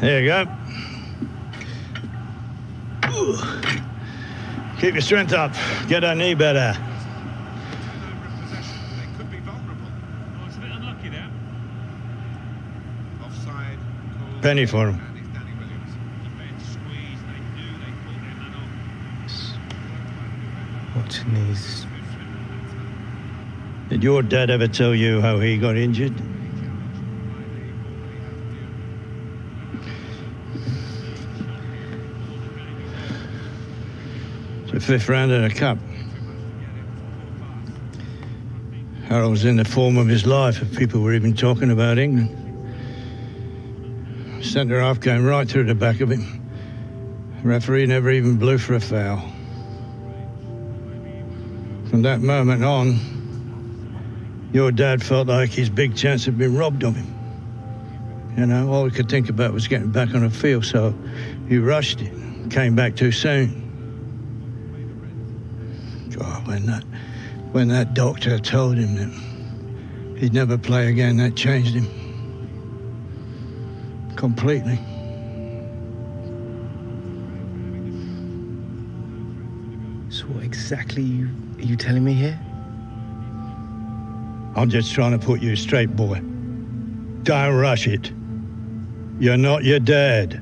There you go. Ooh. Keep your strength up. Get that knee better. They could be vulnerable. Oh, it's a bit unlucky there. Offside. Penny for him. Watching these. Did your dad ever tell you how he got injured? It's the 5th round of the cup. Harold was in the form of his life if people were even talking about England. Centre half came right through the back of him. The referee never even blew for a foul. From that moment on, your dad felt like his big chance had been robbed of him. You know, all he could think about was getting back on the field, so he rushed it, came back too soon. God, when that doctor told him that he'd never play again, that changed him completely. So what exactly are you telling me here? I'm just trying to put you straight, boy. Don't rush it. You're not your dad.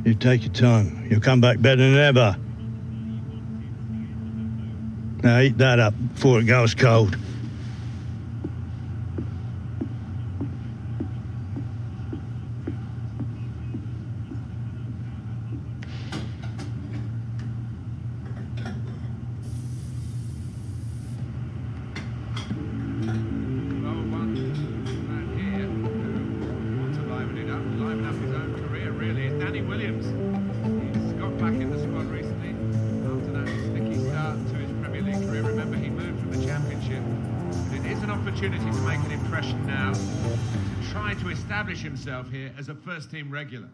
You take your time. You'll come back better than ever. Now eat that up before it goes cold. Opportunity to make an impression now, to try to establish himself here as a first-team regular.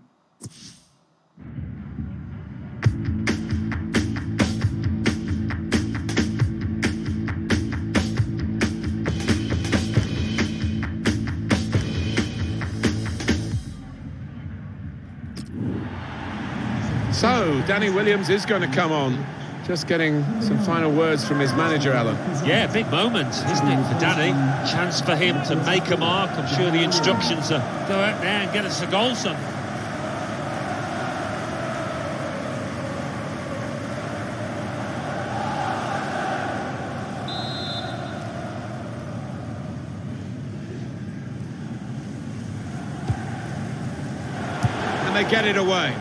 So, Danny Williams is going to come on. Just getting some final words from his manager, Alan. Yeah, big moment, isn't it, for Danny? Chance for him to make a mark. I'm sure the instructions are go out there and get us a goal, son. And they get it away.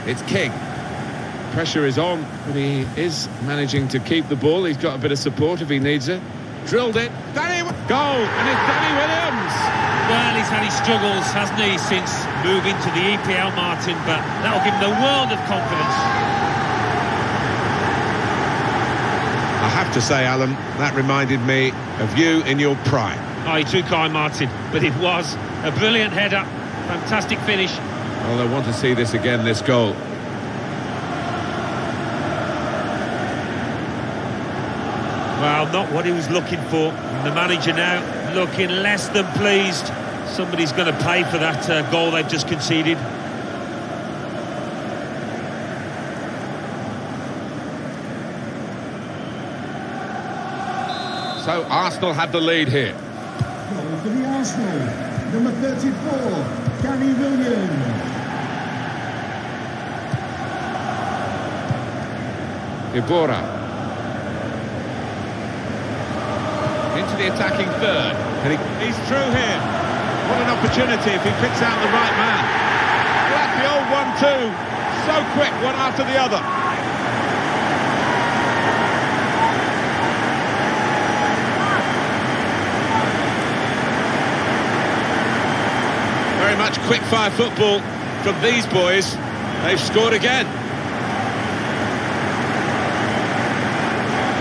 It's King. Pressure is on, but he is managing to keep the ball. He's got a bit of support if he needs it. Drilled it. Danny, goal, and it's Danny Williams. Well, he's had his struggles, hasn't he, since moving to the EPL, Martin, but that'll give him the world of confidence. I have to say, Alan, that reminded me of you in your prime. Oh, you're too kind, Martin, but it was a brilliant header. Fantastic finish. Well, I want to see this again, this goal. Well, not what he was looking for. And the manager now looking less than pleased. Somebody's going to pay for that goal they've just conceded. So Arsenal have the lead here. Goal for the Arsenal, number 34, Danny Williams. Ibora. Into the attacking third. And he's through here. What an opportunity if he picks out the right man. Well, that's the old 1-2. So quick, one after the other. Very much quick-fire football from these boys. They've scored again.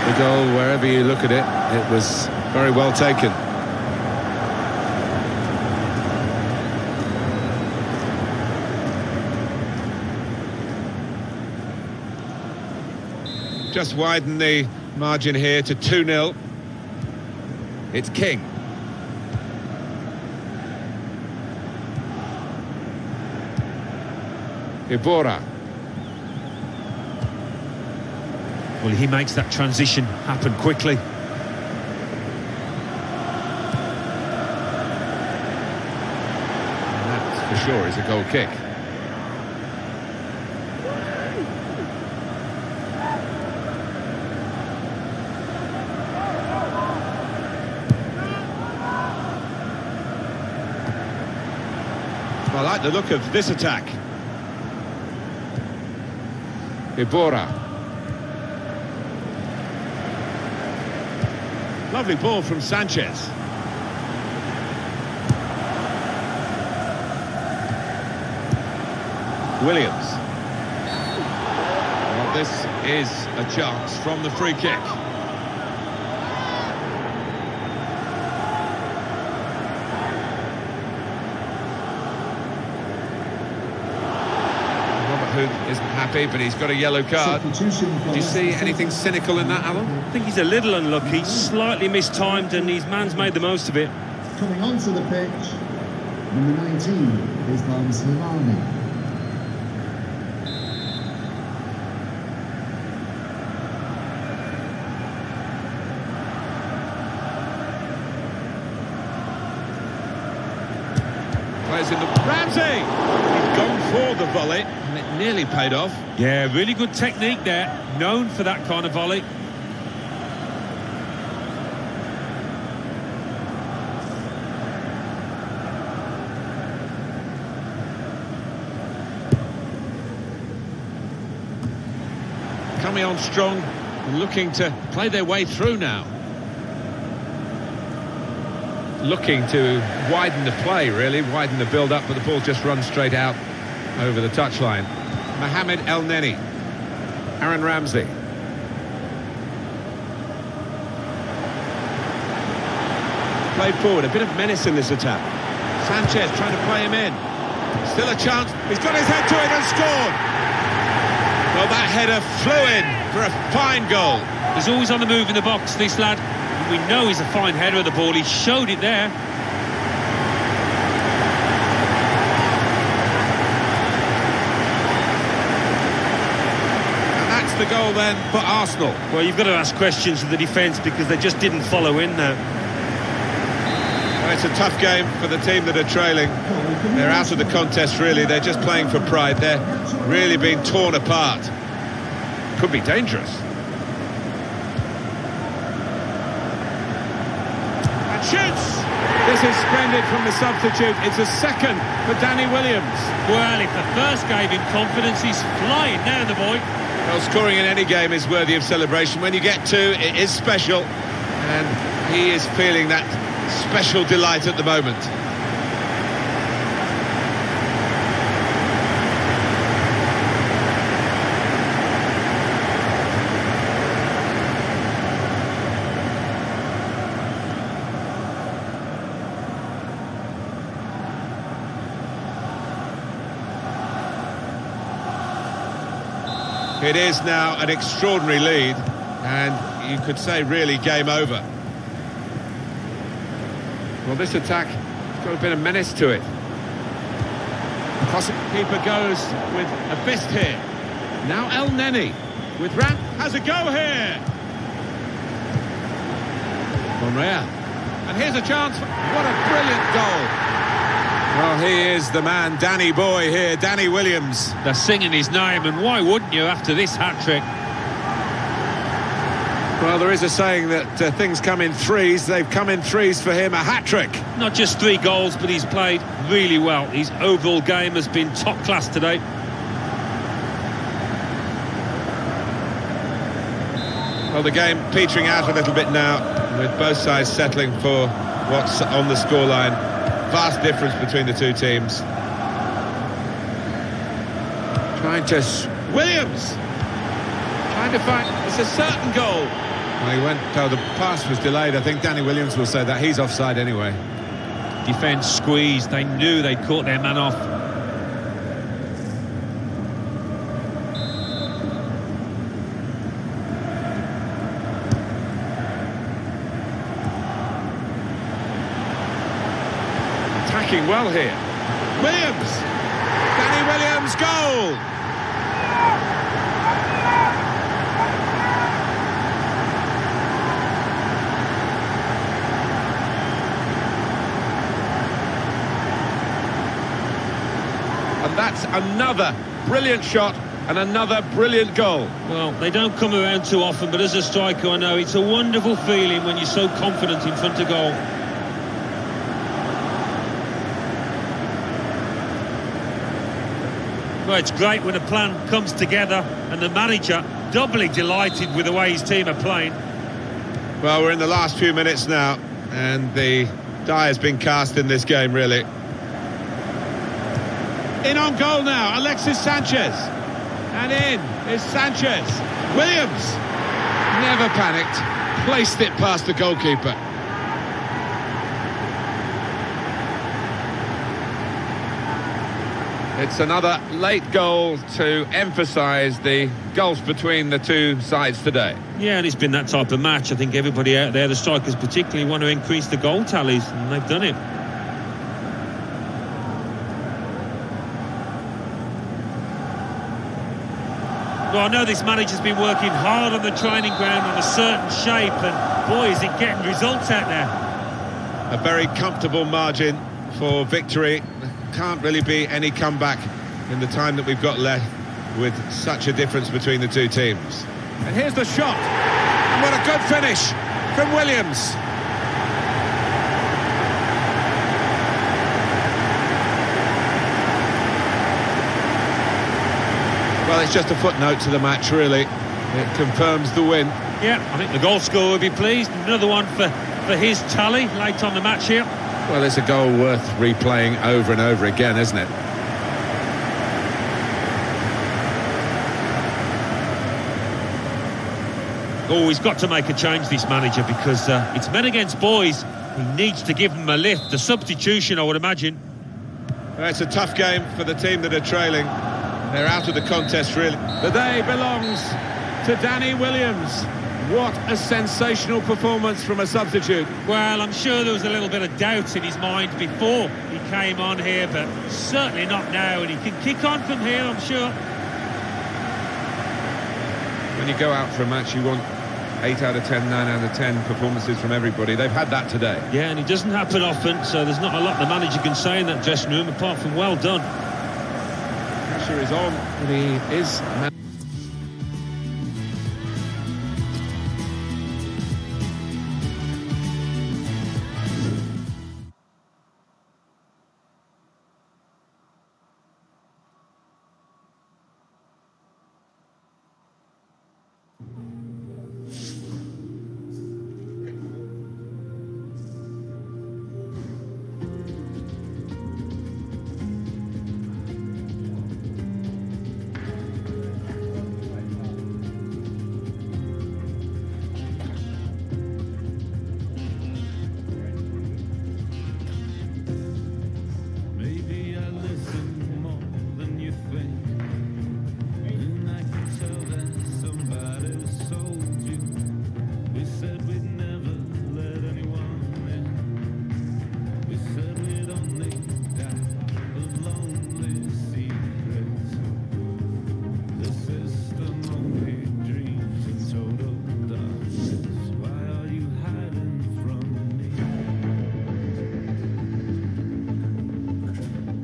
The goal, wherever you look at it, it was very well taken. Just widen the margin here to 2-0. It's King. Ibora. Well, he makes that transition happen quickly. And that, for sure, is a goal kick. I like the look of this attack. Ibora. Lovely ball from Sanchez. Williams. Well, this is a chance from the free kick. Who isn't happy, but he's got a yellow card. Do you see anything cynical in that, Alan? I think he's a little unlucky, slightly mistimed, and his man's made the most of it. Coming onto the pitch, number 19 is Barcelona. Plays in the Ramsey. He's gone for the volley, and it nearly paid off. Yeah, really good technique there. Known for that kind of volley. Coming on strong, looking to play their way through now. Looking to widen the play, really, widen the build-up, but the ball just runs straight out over the touchline. Mohamed El Neni. Aaron Ramsey. Played forward, a bit of menace in this attack. Sanchez trying to play him in. Still a chance, he's got his head to it and scored! Well, that header flew in for a fine goal. He's always on the move in the box, this lad. We know he's a fine header of the ball. He showed it there. And that's the goal then for Arsenal. Well, you've got to ask questions of the defence because they just didn't follow in there. Well, it's a tough game for the team that are trailing. They're out of the contest, really. They're just playing for pride. They're really being torn apart. Could be dangerous. Shoots! This is splendid from the substitute. It's a second for Danny Williams. Well, if the first gave him confidence, he's flying now, the boy. Well, scoring in any game is worthy of celebration. When you get two, it is special. And he is feeling that special delight at the moment. It is now an extraordinary lead, and you could say really game over. Well, this attack has got a bit of menace to it. Keeper goes with a fist here. Now El Neni with Ram has a go here. Monreal. And here's a chance. What a brilliant goal. Well, he is the man, Danny Boy here, Danny Williams. They're singing his name, and why wouldn't you after this hat-trick? Well, there is a saying that things come in threes. They've come in threes for him, a hat-trick. Not just 3 goals, but he's played really well. His overall game has been top class today. Well, the game petering out a little bit now, with both sides settling for what's on the scoreline. Vast difference between the two teams. Williams! Trying to find... It's a certain goal. Well, the pass was delayed. I think Danny Williams will say that. He's offside anyway. Defence squeezed. They knew they'd caught their man off. Attacking well here. Williams! Danny Williams, goal! And that's another brilliant shot and another brilliant goal. Well, they don't come around too often, but as a striker, I know it's a wonderful feeling when you're so confident in front of goal. Well, it's great when a plan comes together and the manager doubly delighted with the way his team are playing. Well, we're in the last few minutes now, and the die has been cast in this game, really. In on goal now, Alexis Sanchez. And in is Sanchez. Williams never panicked, placed it past the goalkeeper. It's another late goal to emphasise the gulf between the two sides today. Yeah, and it's been that type of match. I think everybody out there, the strikers particularly, want to increase the goal tallies, and they've done it. Well, I know this manager's been working hard on the training ground on a certain shape, and boy, is it getting results out there. A very comfortable margin for victory. Can't really be any comeback in the time that we've got left with such a difference between the two teams. And here's the shot. And what a good finish from Williams. Well, it's just a footnote to the match, really. It confirms the win. Yeah, I think the goal scorer will be pleased. Another one for his tally late on the match here. Well, it's a goal worth replaying over and over again, isn't it? Oh, he's got to make a change, this manager, because it's men against boys. He needs to give them a lift. The substitution, I would imagine. Well, it's a tough game for the team that are trailing. They're out of the contest, really. The day belongs to Danny Williams. What a sensational performance from a substitute. Well, I'm sure there was a little bit of doubt in his mind before he came on here, but certainly not now, and he can kick on from here, I'm sure. When you go out for a match, you want 8 out of 10, 9 out of 10 performances from everybody. They've had that today. Yeah, and it doesn't happen often, so there's not a lot the manager can say in that dressing room, apart from well done. Pressure is on, but he is...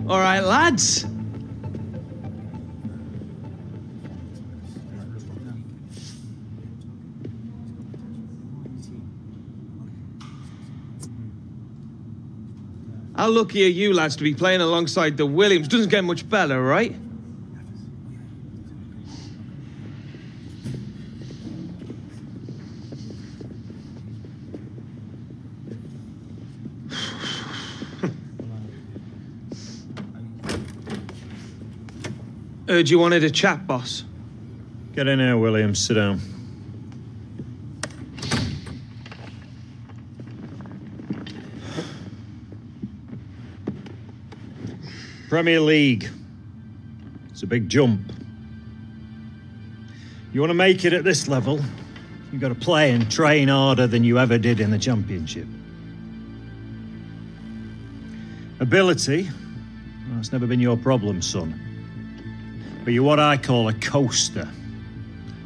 All right, lads. How lucky are you lads to be playing alongside the Williams? Doesn't get much better, right? Heard you wanted a chat, boss. Get in here, Williams. Sit down. Premier League. It's a big jump. You want to make it at this level, you've got to play and train harder than you ever did in the Championship. Ability, well, that's never been your problem, son. but you're what I call a coaster.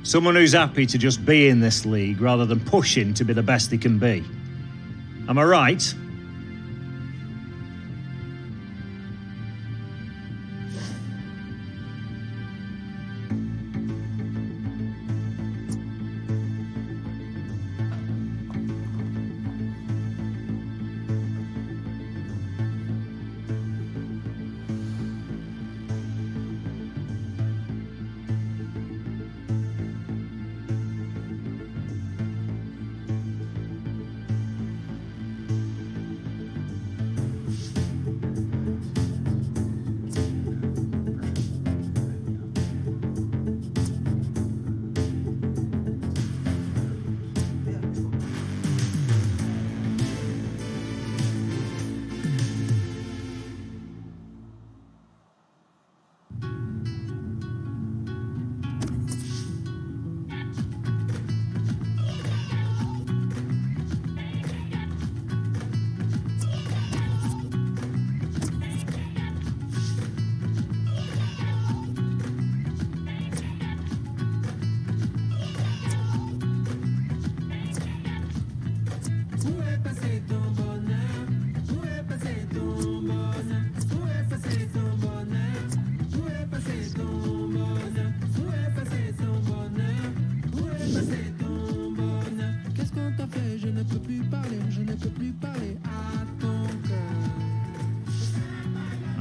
Someone who's happy to just be in this league rather than pushing to be the best he can be. Am I right?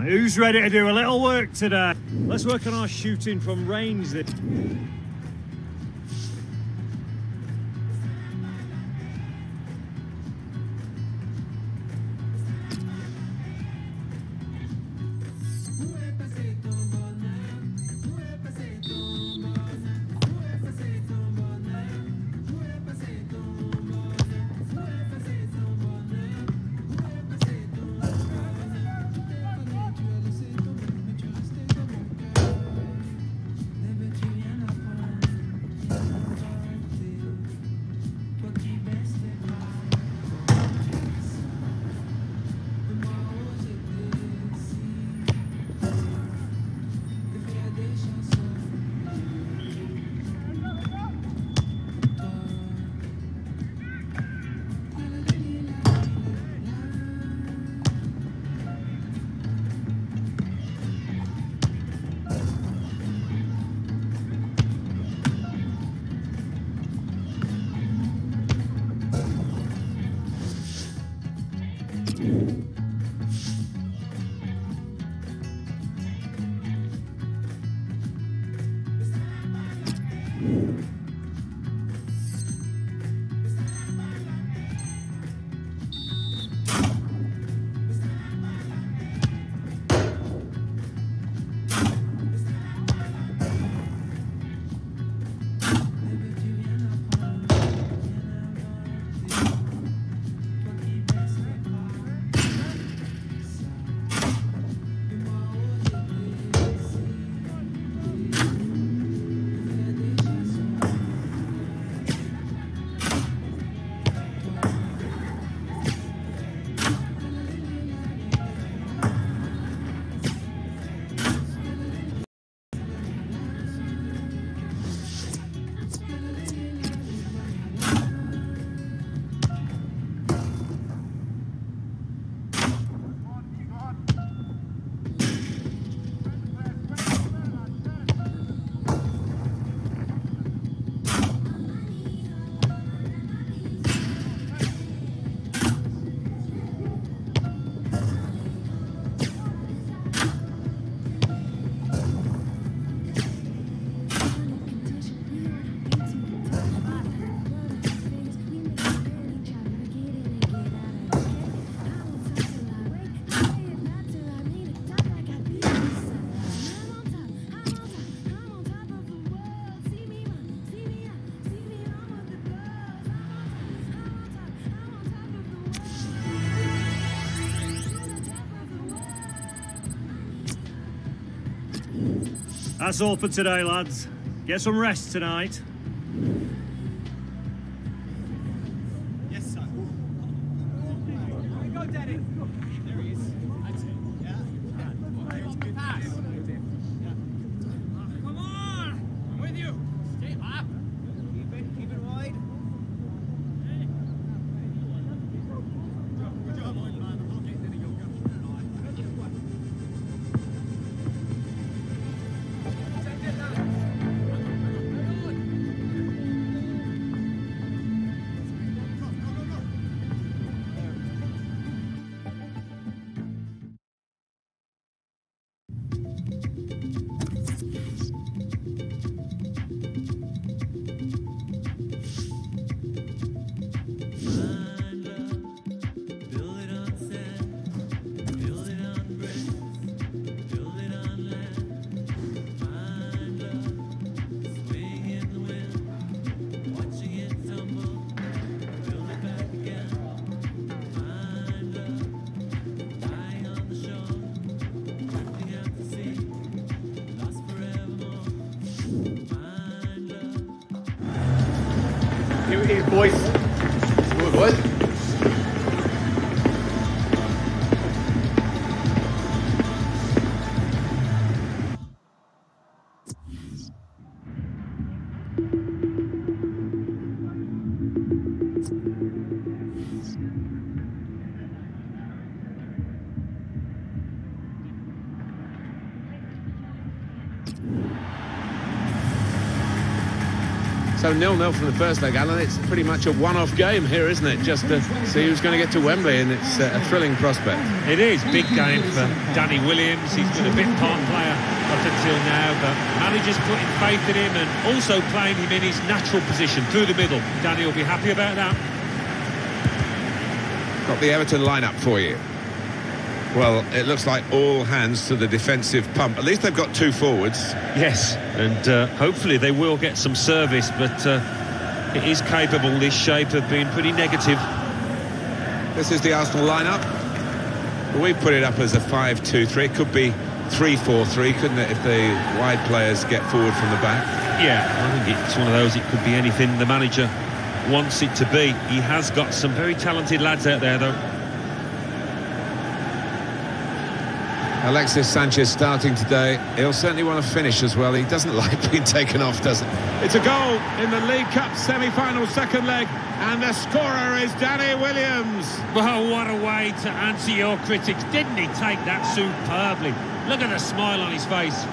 Who's ready to do a little work today? Let's work on our shooting from range. That's all for today, lads. Get some rest tonight. Yes, sir. Go, Daddy. There he is. That's it. Yeah. Pass. Here it is, boys. Good, boys. So 0-0 from the first leg, Alan. It's pretty much a one-off game here, isn't it? Just to see who's going to get to Wembley, and it's a thrilling prospect. It is. Big game for Danny Williams. He's been a bit part player up until now, but manager's putting faith in him and also playing him in his natural position through the middle. Danny will be happy about that. Got the Everton lineup for you. Well, it looks like all hands to the defensive pump. At least they've got two forwards. Yes, and hopefully they will get some service, but it is capable, this shape, of being pretty negative. This is the Arsenal lineup. We put it up as a 5-2-3. It could be 3-4-3, couldn't it, if the wide players get forward from the back? Yeah, I think it's one of those, it could be anything the manager wants it to be. He has got some very talented lads out there, though. Alexis Sanchez starting today. He'll certainly want to finish as well. He doesn't like being taken off, does he? It's a goal in the League Cup semi-final second leg, and the scorer is Danny Williams. Well, what a way to answer your critics. Didn't he take that superbly? Look at the smile on his face.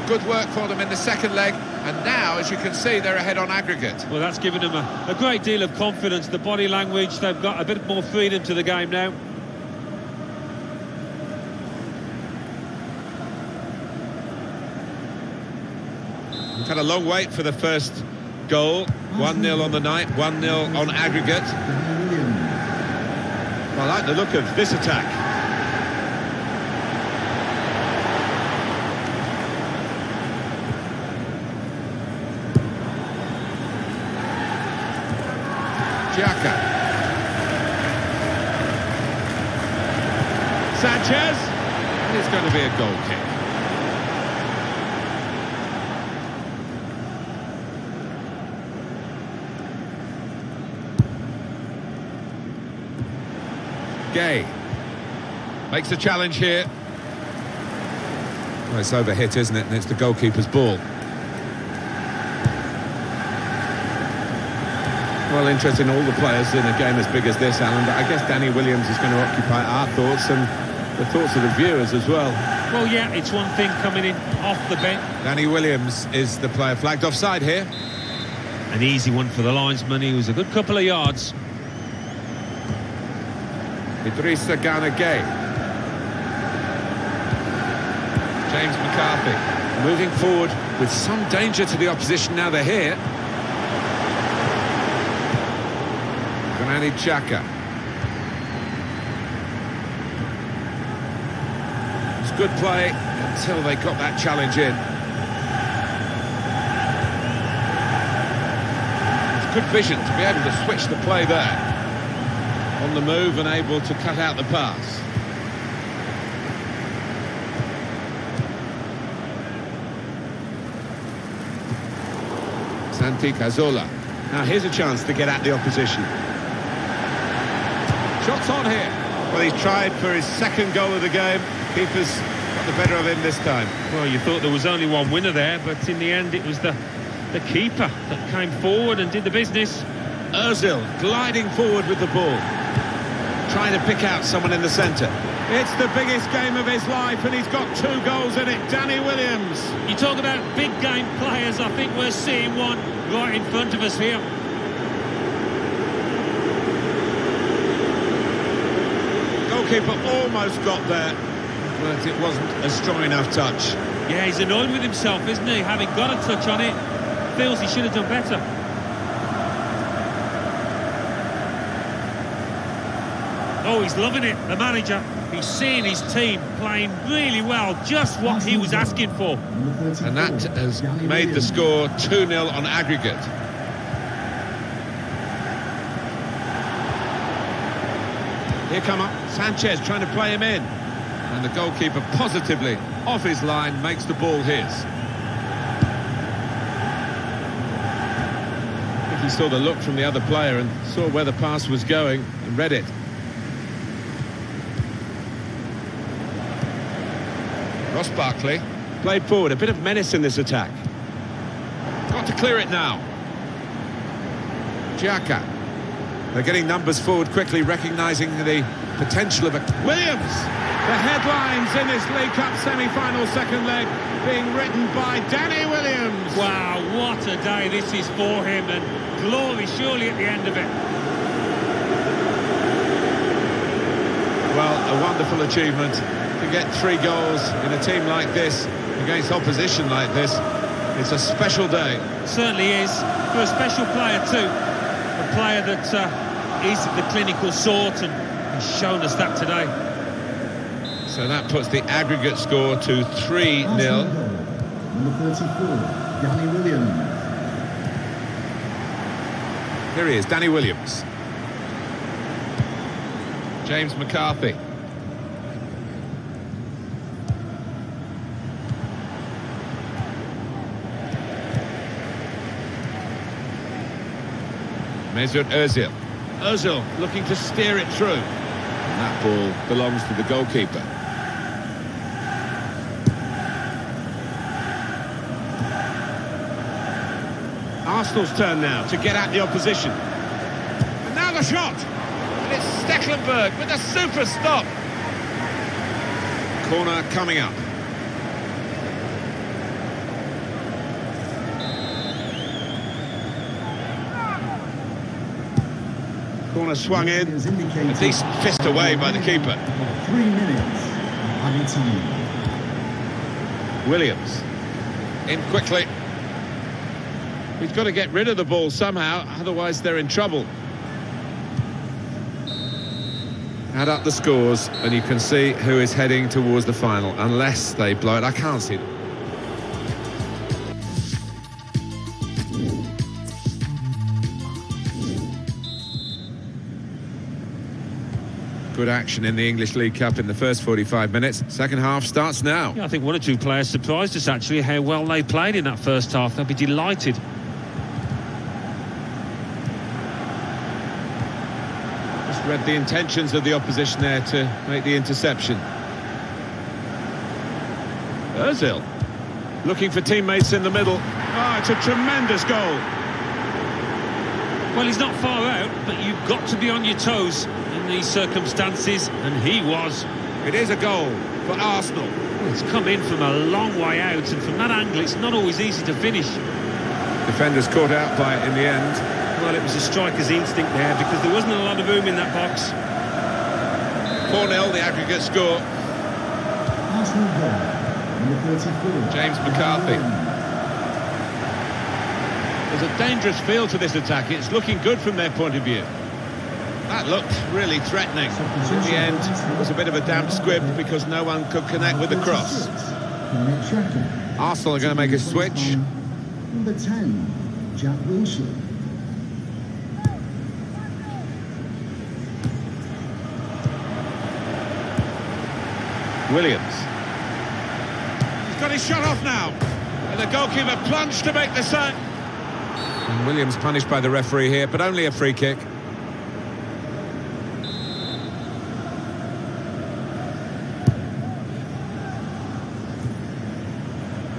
Good work for them in the second leg, and now, as you can see, they're ahead on aggregate. Well, that's given them a great deal of confidence. The body language, they've got a bit more freedom to the game now. We've had a long wait for the first goal. 1-0 on the night, 1-0 on aggregate. I like the look of this attack. Xhaka. Sanchez, and it's going to be a goal kick. Gay makes the challenge here. Well, it's overhit, isn't it? And it's the goalkeeper's ball. Well, interesting, all the players in a game as big as this, Alan, but I guess Danny Williams is going to occupy our thoughts and the thoughts of the viewers as well. Well, yeah, it's one thing coming in off the bench. Danny Williams is the player flagged offside here. An easy one for the linesman. He was a good couple of yards. Idrissa Gana Gueye. James McCarthy moving forward with some danger to the opposition now they're here. Granit Xhaka. It's good play until they got that challenge in. It's good vision to be able to switch the play there. On the move and able to cut out the pass. Santi Cazorla. Now here's a chance to get at the opposition. Shots on here. Well, he's tried for his second goal of the game. Keeper's got the better of him this time. Well, you thought there was only one winner there, but in the end it was the keeper that came forward and did the business. Ozil gliding forward with the ball, trying to pick out someone in the centre. It's the biggest game of his life, and he's got 2 goals in it. Danny Williams. You talk about big game players, I think we're seeing one right in front of us here. Goalkeeper almost got there, but it wasn't a strong enough touch. Yeah, he's annoyed with himself, isn't he? Having got a touch on it, feels he should have done better. Oh, he's loving it, the manager. He's seeing his team playing really well, just what he was asking for. And that has made the score 2-0 on aggregate. Here come up Sanchez trying to play him in. And the goalkeeper positively off his line makes the ball his. he saw the look from the other player and saw where the pass was going and read it. Ross Barkley played forward, a bit of menace in this attack. Got to clear it now. Xhaka. They're getting numbers forward quickly, recognising the potential of a... Williams! The headlines in this League Cup semi-final second leg being written by Danny Williams. Wow, what a day this is for him, and glory surely at the end of it. Well, a wonderful achievement to get 3 goals in a team like this, against opposition like this. It's a special day. It certainly is, for a special player too. A player that is the clinical sort and has shown us that today. So that puts the aggregate score to 3-0. Number 34, Danny Williams. Here he is, Danny Williams. James McCarthy. Mesut Ozil. Ozil looking to steer it through. And that ball belongs to the goalkeeper. Arsenal's turn now to get at the opposition. And now the shot! And it's Stecklenburg with a super stop. Corner coming up. Corner swung in, a decent fist away by the keeper. 3 minutes, added time. Williams, in quickly. He's got to get rid of the ball somehow, otherwise they're in trouble. Add up the scores and you can see who is heading towards the final, unless they blow it. I can't see them. Good action in the English League Cup in the first 45 minutes. Second half starts now. Yeah, I think 1 or 2 players surprised us actually how well they played in that first half. They'll be delighted. Just read the intentions of the opposition there to make the interception. Ozil looking for teammates in the middle. Oh, it's a tremendous goal. Well, he's not far out, but you've got to be on your toes in these circumstances, and he was. It is a goal for Arsenal. It's come in from a long way out, and from that angle it's not always easy to finish. Defenders caught out by it in the end. Well, it was a striker's instinct there, because there wasn't a lot of room in that box. 4-0 the aggregate score. Arsenal goal, number 34. James McCarthy. There's a dangerous feel to this attack. It's looking good from their point of view. That looked really threatening. In the end, it was a bit of a damp squib because no one could connect with the cross. Arsenal are going to make a switch. Number 10, Jack Wilshere. Williams. He's got his shot off now. And the goalkeeper plunged to make the save. And Williams punished by the referee here, but only a free kick.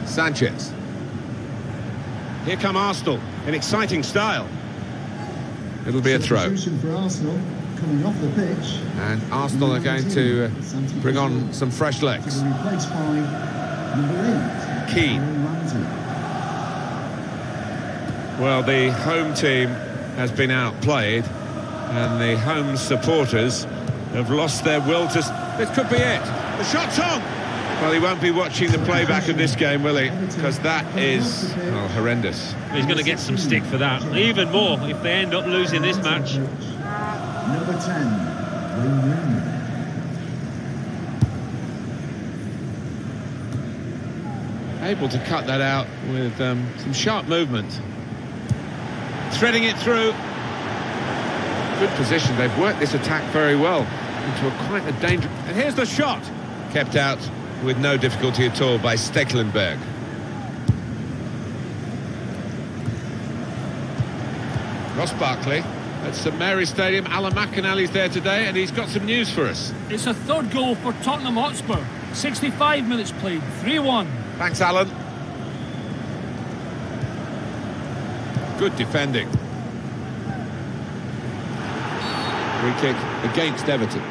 Sanchez. Here come Arsenal in exciting style. It'll be a throw. For Arsenal, coming off the pitch. And Arsenal are going to bring on some fresh legs. Replaced by number 8, Keane. Well, the home team has been outplayed, and the home supporters have lost their will to... This could be it. The shot's on! Well, he won't be watching the playback of this game, will he? Because that is, well, horrendous. He's going to get some stick for that. Even more if they end up losing this match. Number 10, Wayne Rooney. Able to cut that out with some sharp movement. Threading it through. Good position. They've worked this attack very well into quite a danger. And here's the shot. Kept out with no difficulty at all by Stecklenburg. Ross Barkley at St Mary's Stadium. Alan McInally's there today, and he's got some news for us. It's a third goal for Tottenham Hotspur. 65 minutes played, 3-1. Thanks, Alan. Good defending. Free kick against Everton.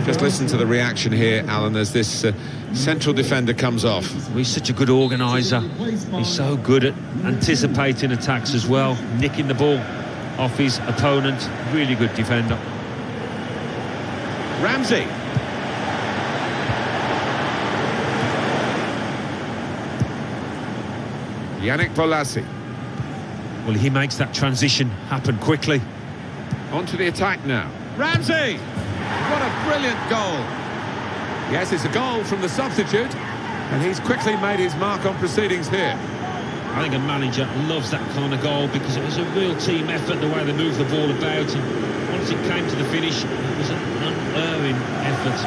Just listen to the reaction here, Alan, as this central defender comes off. He's such a good organiser. He's so good at anticipating attacks as well, nicking the ball off his opponent. Really good defender. Ramsey. Yannick Bolasie. Well, he makes that transition happen quickly. On to the attack now. Ramsey! What a brilliant goal. Yes, it's a goal from the substitute, and he's quickly made his mark on proceedings here. I think a manager loves that kind of goal because it was a real team effort, the way they moved the ball about, and once it came to the finish, it was an unerring effort.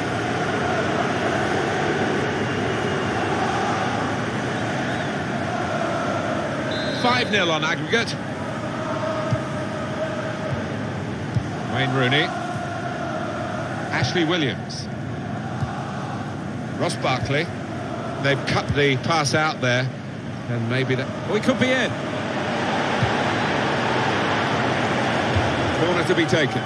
$5-0 on aggregate. Wayne Rooney. Ashley Williams. Ross Barkley. They've cut the pass out there, and maybe that... Oh, he could be in. Corner to be taken.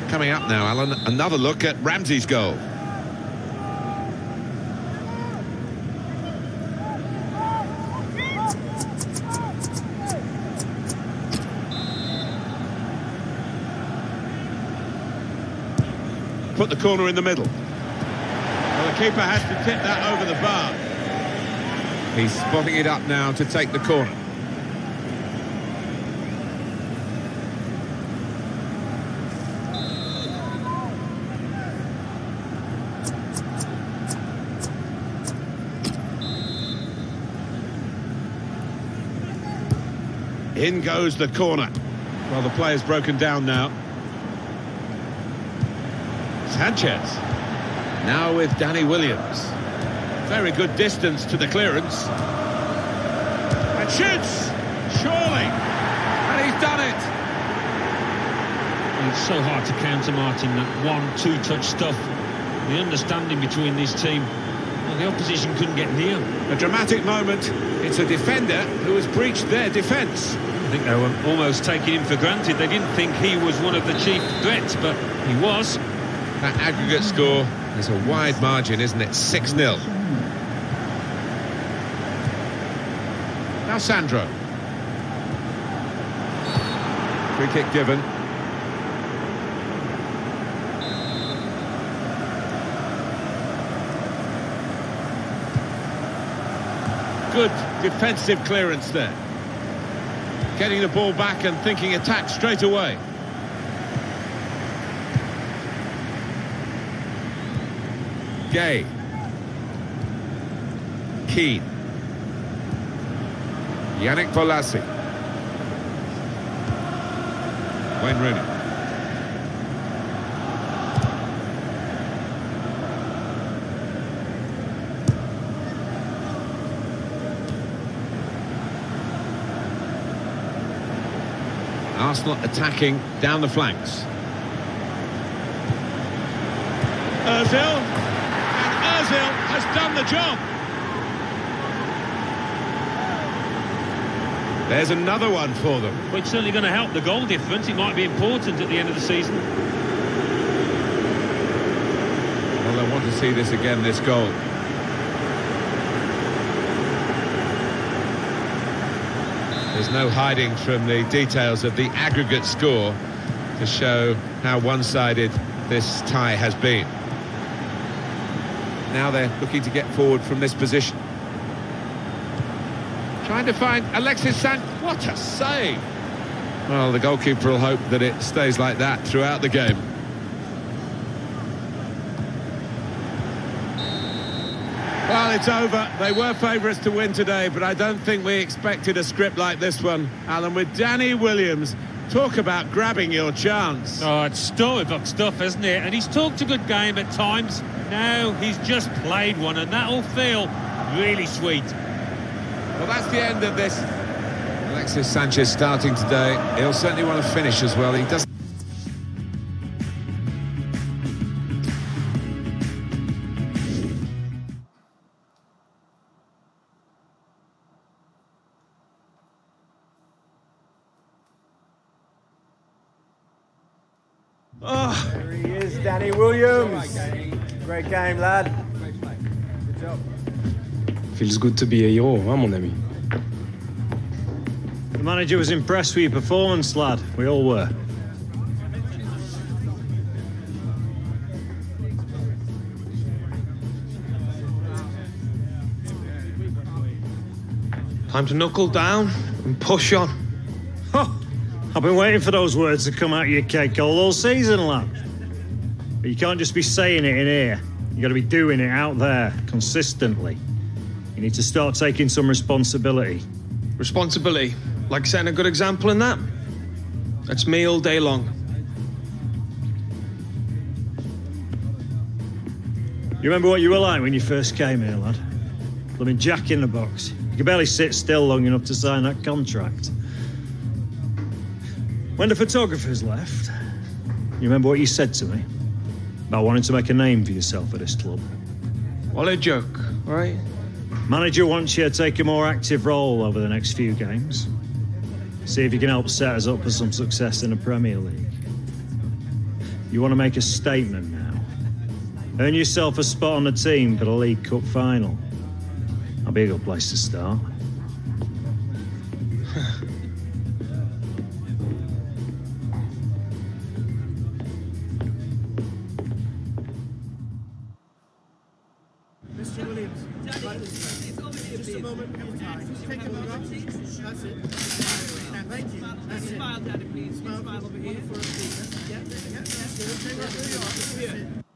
Coming up now, Alan, another look at Ramsey's goal. Put the corner in the middle. Well, the keeper has to tip that over the bar. He's spotting it up now to take the corner. In goes the corner. Well, the player's broken down now. Sanchez. Now with Danny Williams. Very good distance to the clearance. And shoots! Surely! And he's done it! It's so hard to counter, Martin, that 1-2 touch stuff. The understanding between this team, well, the opposition couldn't get near. A dramatic moment. It's a defender who has breached their defence. I think they were almost taking him for granted. They didn't think he was one of the chief threats, but he was. That aggregate score is a wide margin, isn't it? 6-0. Now Sandro. Free kick given. Good defensive clearance there. Getting the ball back and thinking attack straight away. Gay. Keane. Yannick Bolasie. Wayne Rooney. Arsenal attacking down the flanks. Ozil. Ozil has done the job. There's another one for them. Well, it's certainly going to help the goal difference. It might be important at the end of the season. Well, I want to see this again, this goal. There's no hiding from the details of the aggregate score to show how one-sided this tie has been. Now they're looking to get forward from this position. Trying to find Alexis Sanchez. What a save! Well, the goalkeeper will hope that it stays like that throughout the game. Well, it's over. They were favourites to win today, but I don't think we expected a script like this one, Alan, with Danny Williams. Talk about grabbing your chance. Oh, it's storybook stuff, isn't it? And he's talked a good game at times. Now he's just played one, and that'll feel really sweet. Well, that's the end of this Alexis Sanchez starting today. He'll certainly want to finish as well. He doesn't. Oh. There he is, Danny Williams. Great game, lad. Good job. Feels good to be a hero, hein, mon ami? The manager was impressed with your performance, lad. We all were. Time to knuckle down and push on. Huh. I've been waiting for those words to come out of your cake all season, lad. But you can't just be saying it in here. You got to be doing it out there, consistently. You need to start taking some responsibility. Responsibility? Like setting a good example in that? That's me all day long. You remember what you were like when you first came here, lad? Blooming Jack in the box. You could barely sit still long enough to sign that contract. When the photographers left, you remember what you said to me? About wanting to make a name for yourself at this club. What a joke, right? Manager wants you to take a more active role over the next few games. See if you can help set us up for some success in the Premier League. You want to make a statement now. Earn yourself a spot on the team for the League Cup final. That'll be a good place to start. Mr. Williams, just a moment. Just take a moment. That's it. Thank you. That's it. Smile, Daddy, please. Smile over here. Yeah, that's it. Stay right where you are. That's it.